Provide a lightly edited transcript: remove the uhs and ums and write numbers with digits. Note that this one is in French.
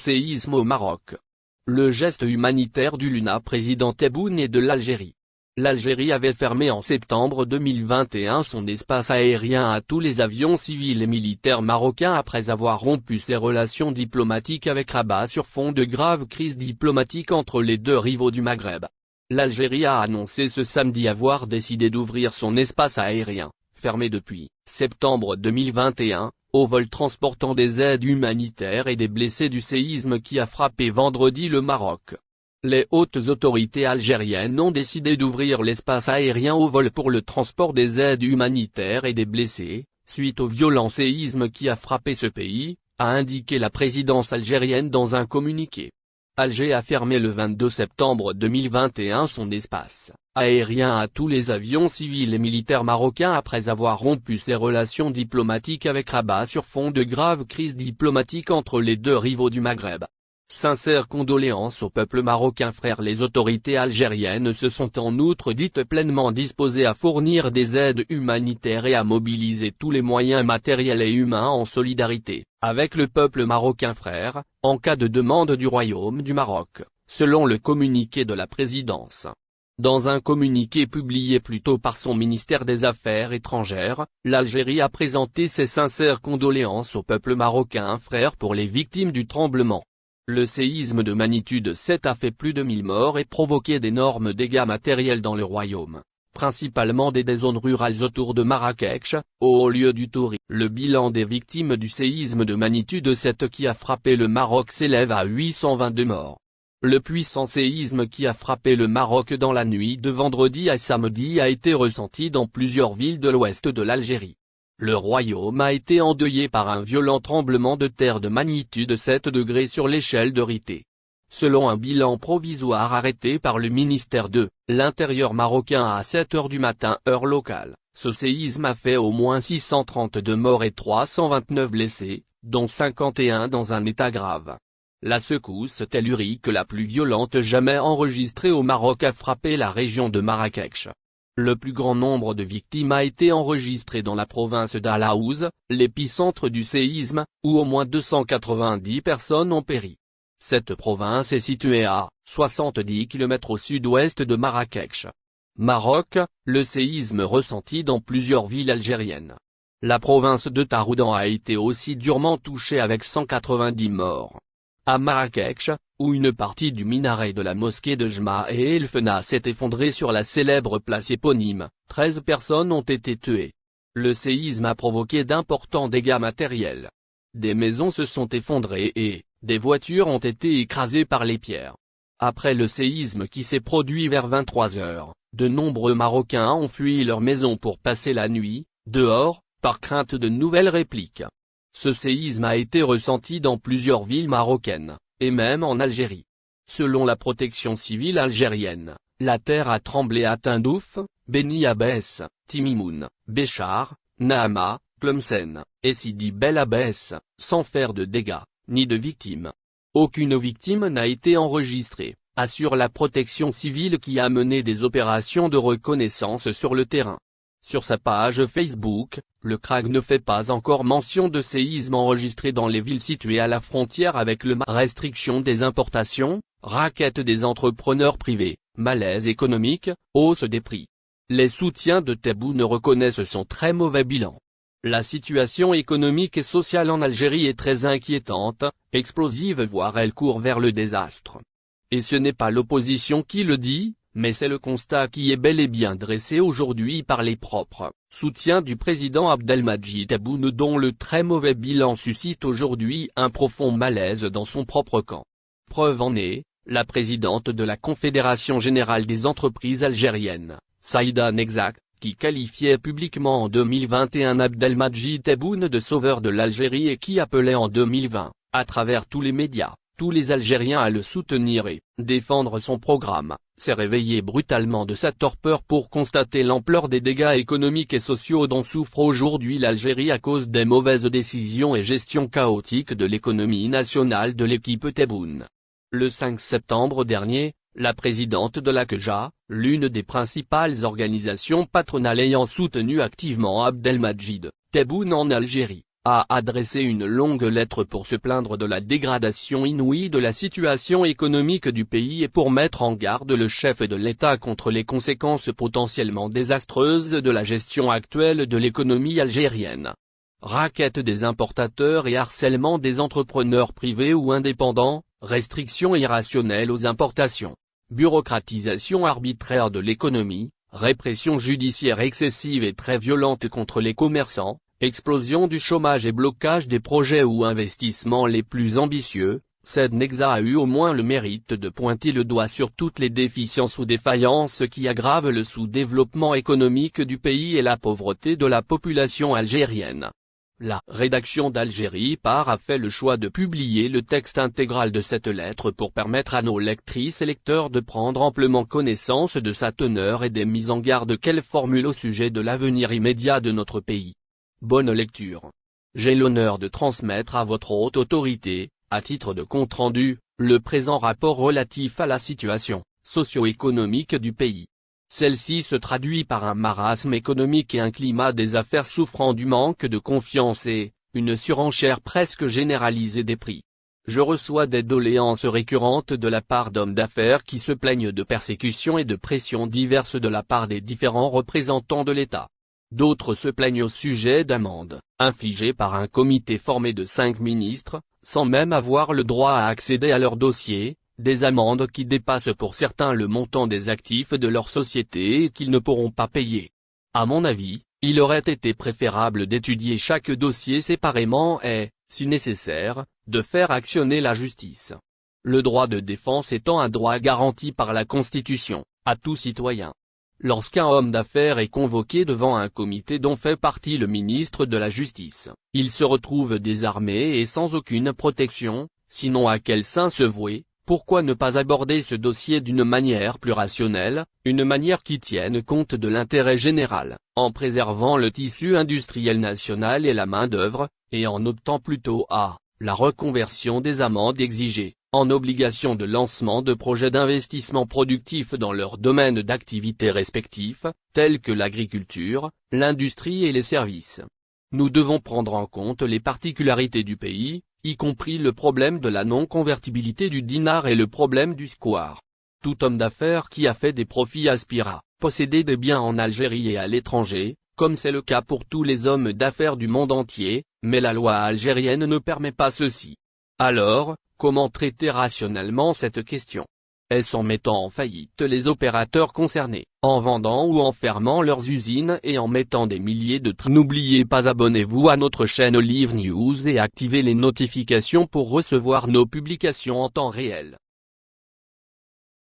séisme au Maroc. Le geste humanitaire du Luna président Tebboune et de l'Algérie. L'Algérie avait fermé en septembre 2021 son espace aérien à tous les avions civils et militaires marocains après avoir rompu ses relations diplomatiques avec Rabat sur fond de grave crise diplomatique entre les deux rivaux du Maghreb. L'Algérie a annoncé ce samedi avoir décidé d'ouvrir son espace aérien, fermé depuis septembre 2021, aux vols transportant des aides humanitaires et des blessés du séisme qui a frappé vendredi le Maroc. Les hautes autorités algériennes ont décidé d'ouvrir l'espace aérien aux vols pour le transport des aides humanitaires et des blessés, suite au violent séisme qui a frappé ce pays, a indiqué la présidence algérienne dans un communiqué. Alger a fermé le 22 septembre 2021 son espace aérien à tous les avions civils et militaires marocains après avoir rompu ses relations diplomatiques avec Rabat sur fond de grave crise diplomatique entre les deux rivaux du Maghreb. Sincères condoléances au peuple marocain frère. Les autorités algériennes se sont en outre dites pleinement disposées à fournir des aides humanitaires et à mobiliser tous les moyens matériels et humains en solidarité avec le peuple marocain frère, en cas de demande du Royaume du Maroc, selon le communiqué de la présidence. Dans un communiqué publié plus tôt par son ministère des Affaires étrangères, l'Algérie a présenté ses sincères condoléances au peuple marocain frère pour les victimes du tremblement. Le séisme de magnitude 7 a fait plus de 1000 morts et provoqué d'énormes dégâts matériels dans le royaume, principalement des zones rurales autour de Marrakech, au haut lieu du tourisme. Le bilan des victimes du séisme de magnitude 7 qui a frappé le Maroc s'élève à 822 morts. Le puissant séisme qui a frappé le Maroc dans la nuit de vendredi à samedi a été ressenti dans plusieurs villes de l'ouest de l'Algérie. Le royaume a été endeuillé par un violent tremblement de terre de magnitude 7 degrés sur l'échelle de Richter. Selon un bilan provisoire arrêté par le ministère de l'Intérieur marocain à 7 h du matin heure locale, ce séisme a fait au moins 632 morts et 329 blessés, dont 51 dans un état grave. La secousse tellurique la plus violente jamais enregistrée au Maroc a frappé la région de Marrakech. Le plus grand nombre de victimes a été enregistré dans la province d'Al-Haouz, l'épicentre du séisme, où au moins 290 personnes ont péri. Cette province est située à 70 km au sud-ouest de Marrakech. Maroc, le séisme ressenti dans plusieurs villes algériennes. La province de Taroudan a été aussi durement touchée avec 190 morts. À Marrakech, où une partie du minaret de la mosquée de Jma et El Fena s'est effondrée sur la célèbre place éponyme, 13 personnes ont été tuées. Le séisme a provoqué d'importants dégâts matériels. Des maisons se sont effondrées et des voitures ont été écrasées par les pierres. Après le séisme qui s'est produit vers 23 h, de nombreux Marocains ont fui leur maison pour passer la nuit, dehors, par crainte de nouvelles répliques. Ce séisme a été ressenti dans plusieurs villes marocaines, et même en Algérie. Selon la protection civile algérienne, la terre a tremblé à Tindouf, Beni Abbès, Timimoun, Béchar, Nahama, Tlemcen, et Sidi Bel Abbès, sans faire de dégâts, ni de victimes. Aucune victime n'a été enregistrée, assure la protection civile qui a mené des opérations de reconnaissance sur le terrain. Sur sa page Facebook, le CRAG ne fait pas encore mention de séismes enregistrés dans les villes situées à la frontière avec le Maroc. Restriction des importations, raquette des entrepreneurs privés, malaise économique, hausse des prix. Les soutiens de Tebboune reconnaissent son très mauvais bilan. La situation économique et sociale en Algérie est très inquiétante, explosive voire elle court vers le désastre. Et ce n'est pas l'opposition qui le dit, mais c'est le constat qui est bel et bien dressé aujourd'hui par les propres soutiens du président Abdelmadjid Tebboune dont le très mauvais bilan suscite aujourd'hui un profond malaise dans son propre camp. Preuve en est, la présidente de la Confédération Générale des Entreprises Algériennes, Saïda Negzak, qui qualifiait publiquement en 2021 Abdelmadjid Tebboune de sauveur de l'Algérie et qui appelait en 2020, à travers tous les médias, tous les Algériens à le soutenir et défendre son programme, s'est réveillé brutalement de sa torpeur pour constater l'ampleur des dégâts économiques et sociaux dont souffre aujourd'hui l'Algérie à cause des mauvaises décisions et gestion chaotique de l'économie nationale de l'équipe Tebboune. Le 5 septembre dernier, la présidente de l'ACEJA, l'une des principales organisations patronales ayant soutenu activement Abdelmadjid Tebboune en Algérie, a adressé une longue lettre pour se plaindre de la dégradation inouïe de la situation économique du pays et pour mettre en garde le chef de l'État contre les conséquences potentiellement désastreuses de la gestion actuelle de l'économie algérienne. Racket des importateurs et harcèlement des entrepreneurs privés ou indépendants, restrictions irrationnelles aux importations, bureaucratisation arbitraire de l'économie, répression judiciaire excessive et très violente contre les commerçants, explosion du chômage et blocage des projets ou investissements les plus ambitieux. Cednexa a eu au moins le mérite de pointer le doigt sur toutes les déficiences ou défaillances qui aggravent le sous-développement économique du pays et la pauvreté de la population algérienne. La rédaction d'Algérie Part a fait le choix de publier le texte intégral de cette lettre pour permettre à nos lectrices et lecteurs de prendre amplement connaissance de sa teneur et des mises en garde qu'elle formule au sujet de l'avenir immédiat de notre pays. Bonne lecture. J'ai l'honneur de transmettre à votre haute autorité, à titre de compte-rendu, le présent rapport relatif à la situation socio-économique du pays. Celle-ci se traduit par un marasme économique et un climat des affaires souffrant du manque de confiance et une surenchère presque généralisée des prix. Je reçois des doléances récurrentes de la part d'hommes d'affaires qui se plaignent de persécutions et de pressions diverses de la part des différents représentants de l'État. D'autres se plaignent au sujet d'amendes, infligées par un comité formé de 5 ministres, sans même avoir le droit à accéder à leur dossier. Des amendes qui dépassent pour certains le montant des actifs de leur société et qu'ils ne pourront pas payer. À mon avis, il aurait été préférable d'étudier chaque dossier séparément et, si nécessaire, de faire actionner la justice. Le droit de défense étant un droit garanti par la Constitution, à tout citoyen. Lorsqu'un homme d'affaires est convoqué devant un comité dont fait partie le ministre de la Justice, il se retrouve désarmé et sans aucune protection, sinon à quel saint se vouer. Pourquoi ne pas aborder ce dossier d'une manière plus rationnelle, une manière qui tienne compte de l'intérêt général, en préservant le tissu industriel national et la main-d'œuvre, et en optant plutôt à la reconversion des amendes exigées, en obligation de lancement de projets d'investissement productifs dans leurs domaines d'activité respectifs, tels que l'agriculture, l'industrie et les services. Nous devons prendre en compte les particularités du pays, y compris le problème de la non-convertibilité du dinar et le problème du square. Tout homme d'affaires qui a fait des profits aspire à posséder des biens en Algérie et à l'étranger, comme c'est le cas pour tous les hommes d'affaires du monde entier, mais la loi algérienne ne permet pas ceci. Alors, comment traiter rationnellement cette question? Est-ce en mettant en faillite les opérateurs concernés, en vendant ou en fermant leurs usines et en mettant des milliers de N'oubliez pas abonnez-vous à notre chaîne Olive News et activez les notifications pour recevoir nos publications en temps réel.